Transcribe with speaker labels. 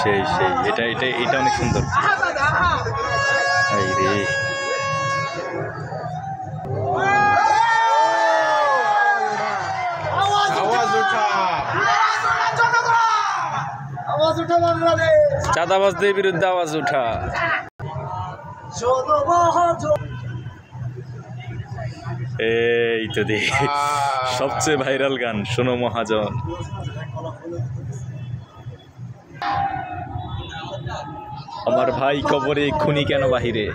Speaker 1: সেই সেই এটা এটা এটা অনেক সুন্দর। এই রে চাঁদাবাজদের বিরুদ্ধে আওয়াজ উঠা। এই তো দেখ সবচেয়ে ভাইরাল গান শোনো মহাজন। আমার ভাই কবরে খুনি কেন বাহিরে।